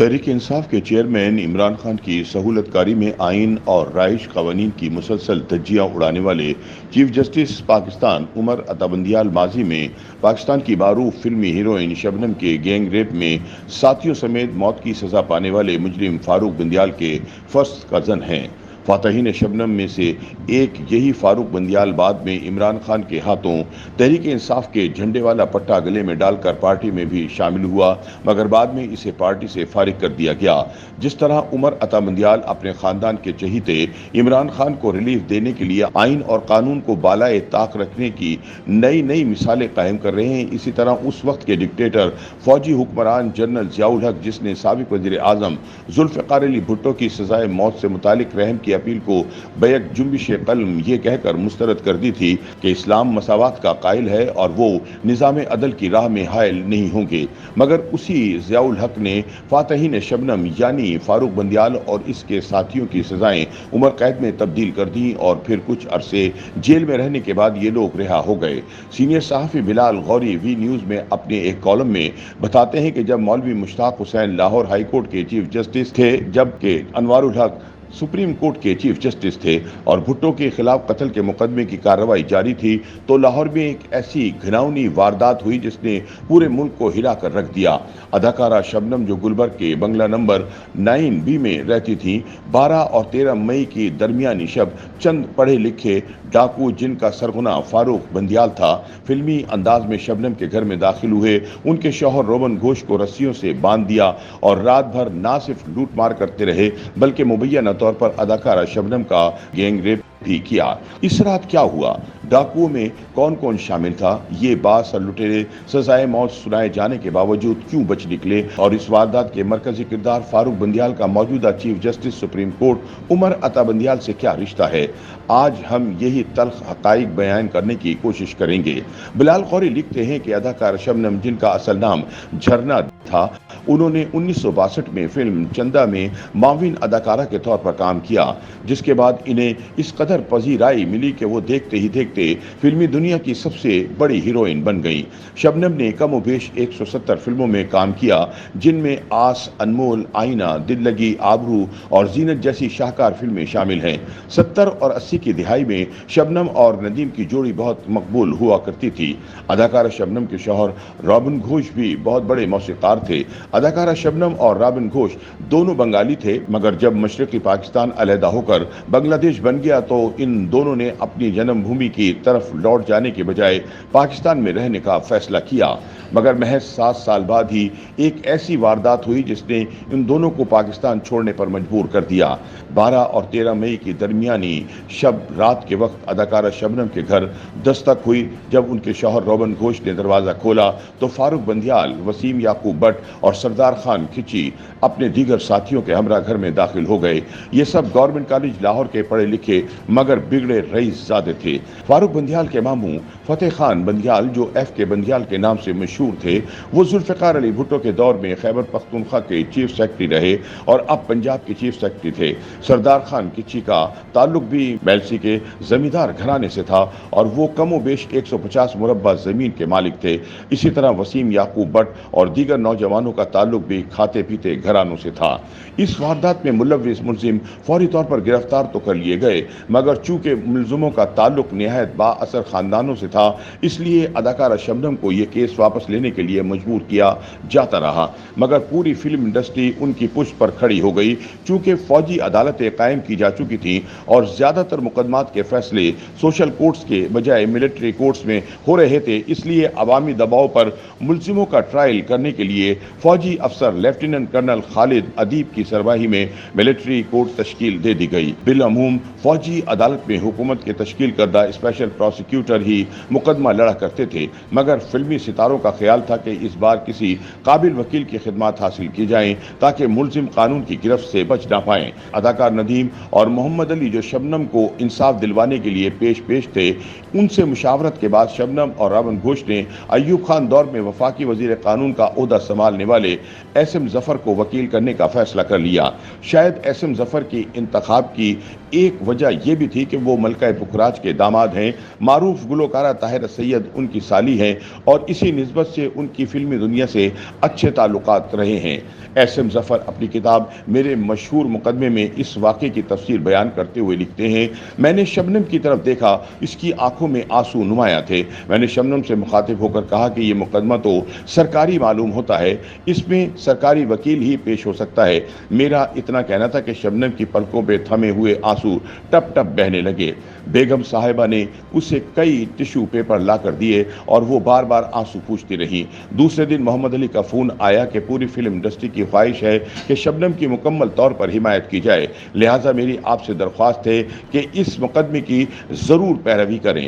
तहरीक इंसाफ के चेयरमैन इमरान खान की सहूलतकारी में आइन और राइश कवानीन की मुसलसल धज्जियां उड़ाने वाले चीफ जस्टिस पाकिस्तान उमर अता बंदियाल माजी में पाकिस्तान की मारूफ फिल्मी हीरोइन शबनम के गैंग रेप में साथियों समेत मौत की सजा पाने वाले मुजरिम फारूक बंदियाल के फर्स्ट कजन हैं। फातहीन शबनम में से एक यही फारूक बंदियाल बाद में इमरान खान के हाथों तहरीक इंसाफ के झंडे वाला पट्टा गले में डालकर पार्टी में भी शामिल हुआ, मगर बाद में इसे पार्टी से फारिग कर दिया गया। जिस तरह उमर अता बंदियाल अपने खानदान के चहीते इमरान खान को रिलीफ देने के लिए आइन और कानून को बालाए ताक रखने की नई नई मिसालें कायम कर रहे हैं, इसी तरह उस वक्त के डिक्टेटर फौजी हुक्मरान जनरल जियाउल हक, जिसने साबिक वजीर आजम जुल्फ़िकार अली भुट्टो की सजाए मौत से मुतालिक रहम की अपील को बैक जुम्बिश कलम ये कहकर मुस्तरद कर दी थी कि इस्लाम मसावात का कायल है और वो निज़ाम अदल की राह में हायल नहीं होंगे, मगर उसी जियाउल हक ने फातहीन शबनम यानी फारूक बंदियाल और इसके साथियों की सजाएं उम्र कैद में तब्दील कर दी और फिर कुछ अरसे जेल में रहने के बाद ये लोग रिहा हो गए। सीनियर सहाफ़ी बिलाल गौरी वी न्यूज़ में अपने एक कॉलम में बताते हैं कि जब मौलवी मुश्ताक हुसैन लाहौर हाई कोर्ट के चीफ जस्टिस थे, जबकि अनवारुल हक सुप्रीम कोर्ट के चीफ जस्टिस थे और भुट्टो के खिलाफ कत्ल के मुकदमे की कार्रवाई जारी थी, तो लाहौर में एक ऐसी घिनौनी वारदात हुई जिसने पूरे मुल्क को हिला कर रख दिया। अदाकारा शबनम, जो गुलबर्ग के बंगला नंबर 9B में रहती थी, 12 और 13 मई की दरमियानी शब चंद पढ़े लिखे डाकू, जिनका सरगुना फारूक बंदियाल था, फिल्मी अंदाज में शबनम के घर में दाखिल हुए। उनके शौहर रोबन घोष को रस्सियों से बांध दिया और रात भर ना सिर्फ लूट मार करते रहे बल्कि मुबैना तौर पर अदाकारा शबनम का गैंग रेप भी किया। इस रात क्या हुआ, डाकुओं में कौन कौन शामिल था, ये बासर लुटेरे सजाए मौत सुनाए जाने के बावजूद क्यों बच निकले और इस वारदात के मरकजी किरदार फारूक बंदियाल का मौजूदा chief justice supreme court Umar Ata Bandial से क्या रिश्ता है, आज हम यही तल्ख हकाइक बयान करने की कोशिश करेंगे। बिलाल गौरी लिखते हैं कि अदाकार शबनम, जिनका असल नाम झरना था, उन्होंने 1962 में फिल्म चंदा में माविन अदाकारा के तौर पर काम किया, जिसके बाद इन्हें इस कदर पजीराई मिली कि वो देखते ही देखते फिल्मी दुनिया की सबसे बड़ी हीरोइन बन गई। शबनम ने कम बेश 170 फिल्मों में काम किया, जिनमें आस, अनमोल, आईना, दिल लगी, आबरू और जीनत जैसी शाहकार फिल्में शामिल हैं। 70 और 80 की दिहाई में शबनम और नदीम की जोड़ी बहुत मकबूल हुआ करती थी। अदाकारा शबनम के शौहर रॉबिन घोष भी बहुत बड़े मौसीकार थे। अदाकारा शबनम और रॉबिन घोष दोनों बंगाली थे, मगर जब मशरकी पाकिस्तान अलहदा होकर बांग्लादेश बन गया तो इन दोनों ने अपनी जन्मभूमि की तरफ लौट जाने के बजाय पाकिस्तान में रहने का फैसला किया। मगर महज 7 साल बाद ही एक ऐसी वारदात हुई जिसने इन दोनों को पाकिस्तान छोड़ने पर मजबूर कर दिया। 12 और 13 मई की दरमियानी शब रात के वक्त अदाकारा शबनम के घर दस्तक हुई। जब उनके शौहर रोबन घोष ने दरवाज़ा खोला तो फारूक बंदियाल, वसीम याकूब भट्ट और सरदार खान खिची अपने दीगर साथियों के हमरा घर में दाखिल हो गए। ये सब गवर्नमेंट कॉलेज लाहौर के पढ़े लिखे मगर बिगड़े रईसजादे थे। फारूक बंदियाल के मामू फतेह खान बंदियाल, जो FK बंदियाल के नाम से मशहूर थे, वो जुल्फ़िकार अली भुट्टो के दौर में खैबर पख्तूनख्वा के चीफ सेक्रेटरी रहे और अब पंजाब के चीफ सेक्रेटरी थे। सरदार खान किची का ताल्लुक भी मेलसी के जमींदार घराने से था और वो कमोबेश 150 मुरब्बा जमीन के मालिक थे। इसी तरह वसीम याकूब भट्ट और दीगर नौजवानों का ताल्लुक भी खाते पीते घरानों से था। इस वारदात में मुलव्विस मुलजिम फौरी तौर पर गिरफ्तार तो कर लिए गए, मगर चूंकि मुलजिमों का ताल्लुक निहायत बाअसर खानदानों से था, इसलिए अदाकारा शबनम को यह केस वापस लेने के लिए मजबूर किया जाता रहा। मगर पूरी फिल्म इंडस्ट्री उनकी पुष्ट पर खड़ी हो गई। चूंकि फौजी अदालतें कायम की जा चुकी थीं और ज्यादातर मुकदमात के फैसले सोशल कोर्ट्स के बजाय मिलिट्री कोर्ट्स में हो रहे थे, इसलिए अवामी दबाव पर मुलजिमों का ट्रायल करने के लिए फौजी अफसर लेफ्टिनेंट कर्नल खालिद अदीब की सरबराही में मिलिट्री कोर्ट तश्कील दे दी गई। बिलअमूम फौजी अदालत में हुकूमत के तश्कील करदा स्पेशल प्रोसिक्यूटर ही मुकदमा लड़ा करते थे, मगर फिल्मी सितारों का ख्याल था कि इस बार किसी काबिल वकील की खिदमत हासिल की जाएं ताकि मुलजिम कानून की गिरफ्त से बच ना पाएं। अदाकार नदीम और मोहम्मद अली, जो शबनम को इंसाफ दिलवाने के लिए पेश थे, उनसे मुशावरत के बाद शबनम और रॉबिन घोष ने अयूब खान दौर में वफाकी वजीर कानून का ओहदा संभालने वाले SM जफर को वकील करने का फैसला कर लिया। शायद SM जफर की इंतखाब की एक वजह यह भी थी कि वो मलका पुखराज के दामाद हैं। मारूफ गुलकारा اداکارہ طاہرہ سید ان کی سالی ہیں اور اسی نسبت سے ان کی فلمی دنیا سے اچھے تعلقات رہے ہیں۔ ایس ایم ظفر اپنی کتاب میرے مشہور مقدمے میں اس واقعے کی تفصیل بیان کرتے ہوئے لکھتے ہیں، میں نے شبنم کی طرف دیکھا، اس کی آنکھوں میں آنسو نمایاں تھے۔ میں نے شبنم سے مخاطب ہو کر کہا کہ یہ مقدمہ تو سرکاری معلوم ہوتا ہے، اس میں سرکاری وکیل ہی پیش ہو سکتا ہے۔ میرا اتنا کہنا تھا کہ شبنم کی پلکوں پہ تھمے ہوئے آنسو ٹپ ٹپ بہنے لگے۔ بیگم صاحبہ نے اسے کئی ٹشو پیپر لا کر دیے اور وہ بار بار آنسو پوچھتی رہی۔ دوسرے دن محمد علی کا فون آیا کہ پوری فلم انڈسٹری کی خواہش ہے کہ شبنم کی مکمل طور پر حمایت کی جائے، لہٰذا میری آپ سے درخواست ہے کہ اس مقدمے کی ضرور پیروی کریں۔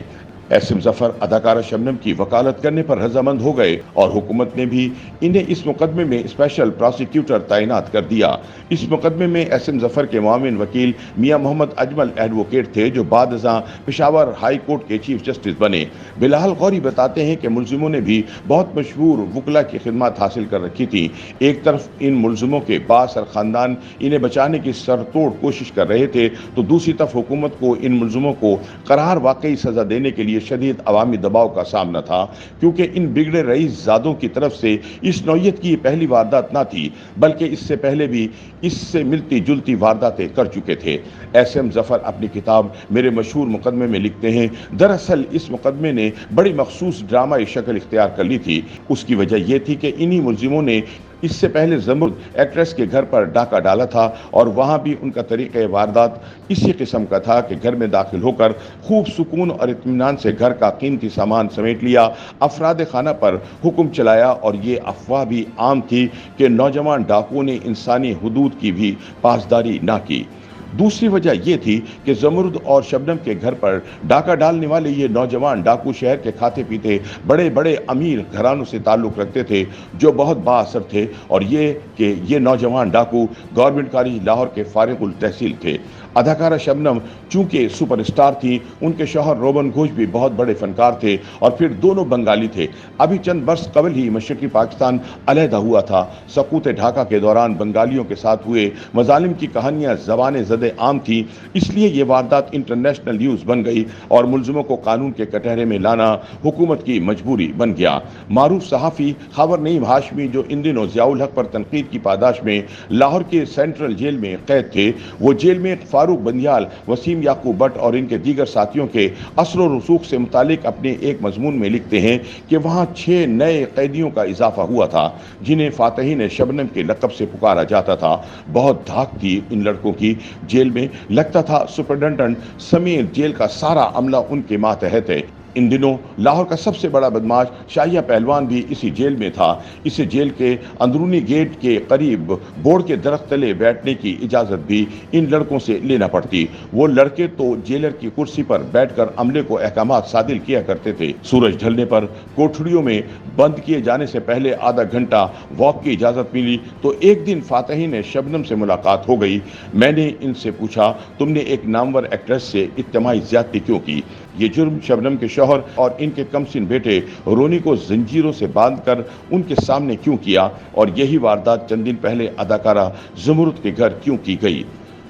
ایس ایم ظفر اداکارہ شبنم کی وکالت کرنے پر رضامند ہو گئے اور حکومت نے بھی انہیں اس مقدمے میں اسپیشل پراسیکیوٹر تعینات کر دیا۔ اس مقدمے میں ایس ایم ظفر کے معاون وکیل میاں محمد اجمل ایڈوکیٹ تھے، جو بعد ازاں پشاور ہائی کورٹ کے چیف جسٹس بنے۔ بلال غوری بتاتے ہیں کہ ملزموں نے بھی بہت مشہور وکلا کی خدمات حاصل کر رکھی تھی۔ ایک طرف ان ملزموں کے بااثر خاندان انہیں بچانے کی سر توڑ کوشش کر رہے تھے، تو دوسری طرف حکومت کو ان ملزموں کو قرار واقعی سزا دینے کے لیے شدید عوامی دباؤ کا سامنا تھا، کیونکہ ان بگڑے رئیس زادوں کی طرف سے اس نوعیت کی پہلی واردات نہ تھی، بلکہ اس سے پہلے بھی اس سے ملتی جلتی وارداتیں کر چکے تھے۔ ایس ایم ظفر اپنی کتاب میرے مشہور مقدمے میں لکھتے ہیں، دراصل اس مقدمے نے بڑی مخصوص ڈرامائی شکل اختیار کر لی تھی۔ اس کی وجہ یہ تھی کہ انہی ملزموں نے اس سے پہلے زمرد ایکٹریس کے گھر پر ڈاکہ ڈالا تھا اور وہاں بھی ان کا طریقہ واردات اسی قسم کا تھا کہ گھر میں داخل ہو کر خوب سکون اور اطمینان سے گھر کا قیمتی سامان سمیٹ لیا، افراد خانہ پر حکم چلایا، اور یہ افواہ بھی عام تھی کہ نوجوان ڈاکوؤں نے انسانی حدود کی بھی پاسداری نہ کی۔ دوسری وجہ یہ تھی کہ زمرد اور شبنم کے گھر پر ڈاکہ ڈالنے والے یہ نوجوان ڈاکو شہر کے کھاتے پیتے بڑے بڑے امیر گھرانوں سے تعلق رکھتے تھے، جو بہت با اثر تھے، اور یہ کہ یہ نوجوان ڈاکو گورنمنٹ کالج لاہور کے فارغ التحصیل تھے۔ اداکارہ شبنم چونکہ سپر اسٹار تھی، ان کے شوہر روبن گھوش بھی بہت بڑے فنکار تھے اور پھر دونوں بنگالی تھے۔ ابھی چند برس قبل ہی مشرقی پاکستان علیحدہ ہوا تھا۔ سقوط ڈھاکہ کے دوران بنگالیوں کے ساتھ ہوئے مظالم کی کہانیاں زبان زد عام تھی، اس لیے یہ واردات انٹرنیشنل نیوز بن گئی اور ملزموں کو قانون کے کٹہرے میں لانا حکومت کی مجبوری بن گیا۔ معروف صحافی خاور نعیم ہاشمی، جو ان دنوں ضیاء الحق پر تنقید کی پاداش میں لاہور کے سینٹرل جیل میں قید تھے، وہ جیل میں فاروق بندیال، وسیم یعقوب بٹ اور ان کے دیگر ساتھیوں کے اثر و رسوخ سے متعلق اپنے ایک مضمون میں لکھتے ہیں کہ وہاں 6 نئے قیدیوں کا اضافہ ہوا تھا، جنہیں فاتحین شبنم کے لقب سے پکارا جاتا تھا۔ بہت دھاک تھی ان لڑکوں کی جیل میں، لگتا تھا سپرنٹنڈنٹ سمیت جیل کا سارا عملہ ان کے ماتحت ہے۔ ان دنوں لاہور کا سب سے بڑا بدماش شاہیہ پہلوان بھی اسی جیل میں تھا۔ اسے جیل کے اندرونی گیٹ کے قریب بورڈ کے درخت تلے بیٹھنے کی اجازت بھی ان لڑکوں سے لینا پڑتی۔ وہ لڑکے تو جیلر کی کرسی پر بیٹھ کر عملے کو احکامات صادر کیا کرتے تھے۔ سورج ڈھلنے پر کوٹھڑیوں میں بند کیے جانے سے پہلے آدھا گھنٹہ واک کی اجازت ملی تو ایک دن فاتحین شبنم سے ملاقات ہو گئی۔ میں نے ان سے پوچھا، تم نے ایک نامور ایکٹریس سے اجتماعی زیادتی کیوں کی؟ یہ جرم شبنم کے شوہر اور ان کے کمسن بیٹے رونی کو زنجیروں سے باندھ کر ان کے سامنے کیوں کیا؟ اور یہی واردات چند دن پہلے اداکارہ زمرد کے گھر کیوں کی گئی؟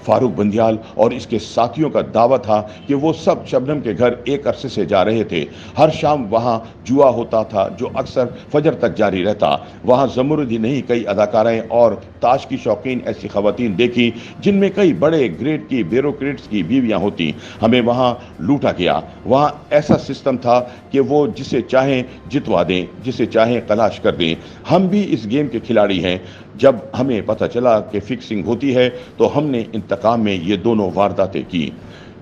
فاروق بندیال اور اس کے ساتھیوں کا دعویٰ تھا کہ وہ سب شبنم کے گھر ایک عرصے سے جا رہے تھے۔ ہر شام وہاں جوا ہوتا تھا، جو اکثر فجر تک جاری رہتا۔ وہاں زمرد ہی نہیں، کئی اداکارائیں اور تاش کی شوقین ایسی خواتین دیکھی جن میں کئی بڑے گریڈ کی بیوروکریٹس کی بیویاں ہوتی۔ ہمیں وہاں لوٹا گیا۔ وہاں ایسا سسٹم تھا کہ وہ جسے چاہیں جتوا دیں، جسے چاہیں تلاش کر دیں۔ ہم بھی اس گیم کے کھلاڑی ہیں۔ جب ہمیں پتہ چلا کہ فکسنگ ہوتی ہے تو ہم نے انتقام میں یہ دونوں وارداتیں کی۔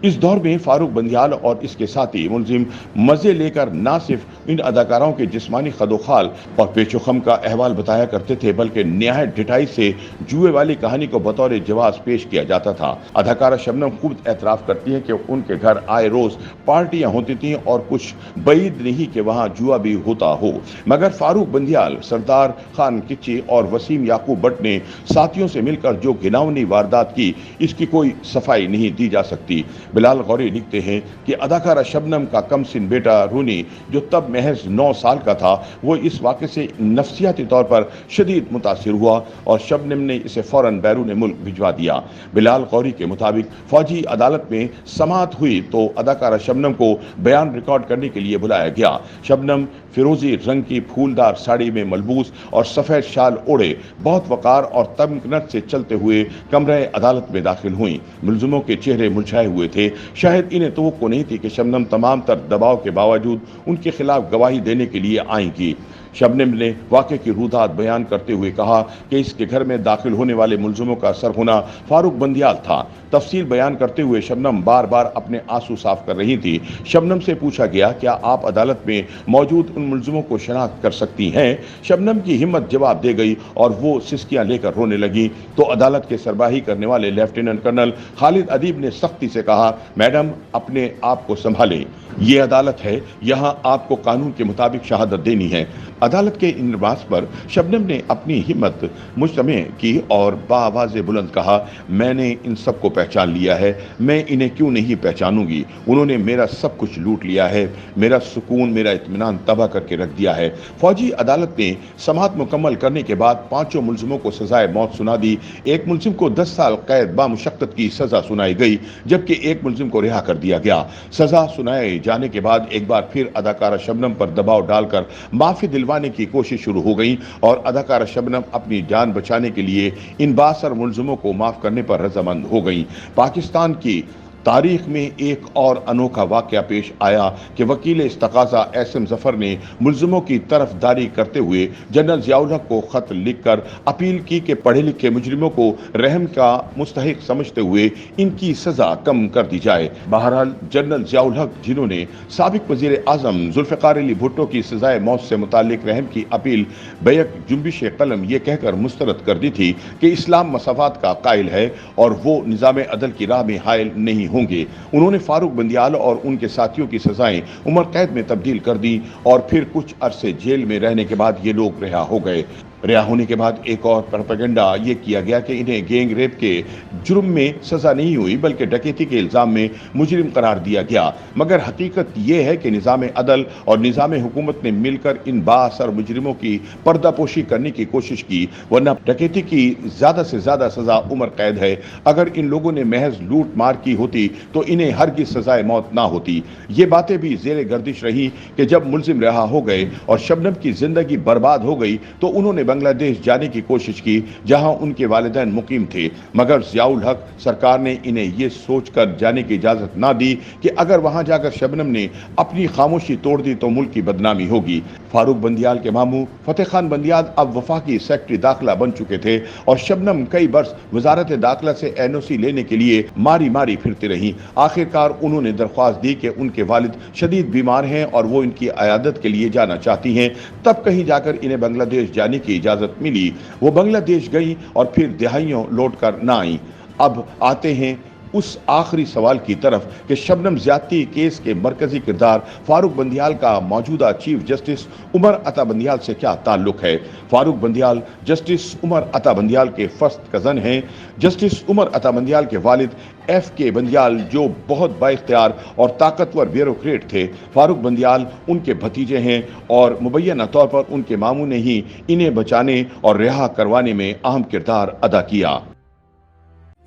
اس دور میں فاروق بندیال اور اس کے ساتھی ملزم مزے لے کر نہ صرف ان اداکاروں کے جسمانی خد و خال اور پیچ و خم کا احوال بتایا کرتے تھے، بلکہ نہایت ڈٹائی سے جوئے والی کہانی کو بطور جواز پیش کیا جاتا تھا۔ اداکارہ شبنم خود اعتراف کرتی ہے کہ ان کے گھر آئے روز پارٹیاں ہوتی تھیں اور کچھ بعید نہیں کہ وہاں جوا بھی ہوتا ہو، مگر فاروق بندیال، سردار خان کچی اور وسیم یعقوب بٹ نے ساتھیوں سے مل کر جو گھناؤنی واردات کی، اس کی کوئی صفائی نہیں دی جا سکتی۔ बिलाल गौरी लिखते हैं कि अदाकारा शबनम का कम सिन बेटा रूनी, जो तब महज 9 साल का था, वो इस वाक़े से नफ्सियाती तौर पर शदीद मुतासिर हुआ और शबनम ने इसे फौरन बैरून मुल्क भिजवा दिया। बिलाल गौरी के मुताबिक फौजी अदालत में समाअत हुई तो अदाकारा शबनम को बयान रिकॉर्ड करने के लिए बुलाया गया। शबनम फिरोजी रंग की फूलदार साड़ी में मलबूस और सफ़ेद शाल ओढ़े बहुत वक़ार और तमकनत से चलते हुए कमरे अदालत में दाखिल हुई। मुलजिमों के चेहरे मुरझाए हुए थे। शायद इन्हें तवक्को नहीं थी कि शबनम तमाम तर दबाव के बावजूद उनके खिलाफ गवाही देने के लिए आएंगी। शबनम ने वाक़े की रूदात बयान करते हुए कहा कि इसके घर में दाखिल होने वाले मुलजिमों का सरगुना फारूक बंदियाल था। तफसील बयान करते हुए शबनम बार बार अपने आंसू साफ कर रही थी। शबनम से पूछा गया, क्या आप अदालत में मौजूद उन मुलजिमों को शनाख्त कर सकती हैं? शबनम की हिम्मत जवाब दे गई और वो सिसकियां लेकर रोने लगी तो अदालत के सरबराही करने वाले लेफ्टिनेंट कर्नल खालिद अदीब ने सख्ती से कहा, मैडम अपने आप को संभालें, ये अदालत है, यहाँ आपको कानून के मुताबिक शहादत देनी है। अदालत के इन बात पर शबनम ने अपनी हिम्मत मुजतमे की और बाआवाज़ बुलंद कहा, मैंने इन सबको पहचान लिया है, मैं इन्हें क्यों नहीं पहचानूंगी? उन्होंने मेरा सब कुछ लूट लिया है, मेरा सुकून, मेरा इत्मीनान तबाह करके रख दिया है। फौजी अदालत ने समाअत मुकम्मल करने के बाद 5 मुलजिमों को सजाए मौत सुना दी। एक मुलजिम को 10 साल कैद बामुशक्कत की सजा सुनाई गई, जबकि एक मुलजिम को रिहा कर दिया गया। सजा सुनाए जाने के बाद एक बार फिर अदाकारा शबनम पर दबाव डालकर माफी दिलवाने की कोशिश शुरू हो गई और अदाकारा शबनम अपनी जान बचाने के लिए इन बासर मुलजिमों को माफ करने पर रजामंद हो गई। पाकिस्तान की तारीख में एक और अनोखा वाक़या पेश आया कि वकील इस्तकाज़ा एसएम जफर ने मुलजिमों की तरफदारी करते हुए जनरल ज़ियाउल हक को खत लिखकर अपील की कि पढ़े लिखे मुजरिमों को रहम का मुस्तहिक समझते हुए इनकी सज़ा कम कर दी जाए। बहरहाल जनरल ज़ियाउल हक, जिन्होंने साबिक वज़ीर आज़म जुल्फ़िकार अली भुट्टो की सज़ाए मौत से मुताल्लिक रहम की अपील बैक जुम्बिश कलम ये कहकर मुस्तरद कर दी थी कि इस्लाम मसावात का कायल है और वो निज़ाम अदल की राह में हायल नहीं होंगे। उन्होंने फारूक बंदियाल और उनके साथियों की सजाएं उम्र कैद में तब्दील कर दी और फिर कुछ अरसे जेल में रहने के बाद ये लोग रिहा हो गए। रिहा होने के बाद एक और प्रोपेगेंडा ये किया गया कि इन्हें गैंग रेप के जुर्म में सजा नहीं हुई बल्कि डकैती के इल्ज़ाम में मुजरिम करार दिया गया। मगर हकीकत ये है कि निज़ाम अदल और निज़ाम हुकूमत ने मिलकर इन बाअसर मुजरिमों की पर्दापोशी करने की कोशिश की, वरना डकैती की ज़्यादा से ज़्यादा सज़ा उम्र कैद है। अगर इन लोगों ने महज लूट मार की होती तो इन्हें हरगिज़ सजाए मौत ना होती। ये बातें भी ज़ेरे गर्दिश रही कि जब मुलजिम रिहा हो गए और शबनम की ज़िंदगी बर्बाद हो गई तो उन्होंने बांग्लादेश जाने की कोशिश की जहां उनके वालिदैन मुकीम थे, मगर ज़ियाउल हक सरकार ने इन्हें यह सोचकर जाने की इजाज़त ना दी कि अगर वहां जाकर शबनम ने अपनी खामोशी तोड़ दी तो मुल्क की बदनामी होगी। फारूक बंदियाल के मामू फतेह खान बंदियाल अब वफाकी सेक्रेटरी दाखिला बन चुके थे और शबनम कई बरस वजारत दाखिला से एनओसी लेने के लिए मारी मारी फिरती रही। आखिरकार उन्होंने दरख्वास्त दी कि उनके वालिद शदीद बीमार हैं और वो इनकी अयादत के लिए जाना चाहती हैं। तब कहीं जाकर इन्हें बांग्लादेश जाने की इजाजत मिली। वो बांग्लादेश गई और फिर दिहाइयों लौट कर ना आई। अब आते हैं उस आखिरी सवाल की तरफ कि शबनम ज्यादती केस के मरकजी किरदार फारूक बंदियाल का मौजूदा चीफ जस्टिस उमर अता बंदियाल से क्या ताल्लुक है। फारूक बंदियाल जस्टिस उमर अता बंदियाल के फर्स्ट कज़न हैं। जस्टिस उमर अता बंदियाल के वालिद FK बंदियाल जो बहुत बाइख्तियार और ताकतवर ब्यूरोक्रेट थे, फारूक बंदियाल उनके भतीजे हैं और मुबैना तौर पर उनके मामू ने ही इन्हें बचाने और रिहा करवाने में अहम किरदार अदा किया।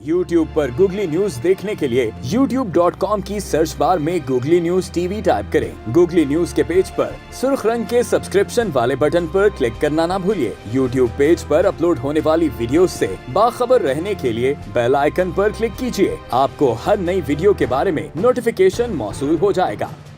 YouTube पर गूगली न्यूज देखने के लिए youtube.com की सर्च बार में गूगली न्यूज TV टाइप करें। गूगली न्यूज के पेज पर सुर्ख रंग के सब्सक्रिप्शन वाले बटन पर क्लिक करना ना भूलिए। YouTube पेज पर अपलोड होने वाली वीडियोस से बाखबर रहने के लिए बेल आइकन पर क्लिक कीजिए। आपको हर नई वीडियो के बारे में नोटिफिकेशन मौसूल हो जाएगा।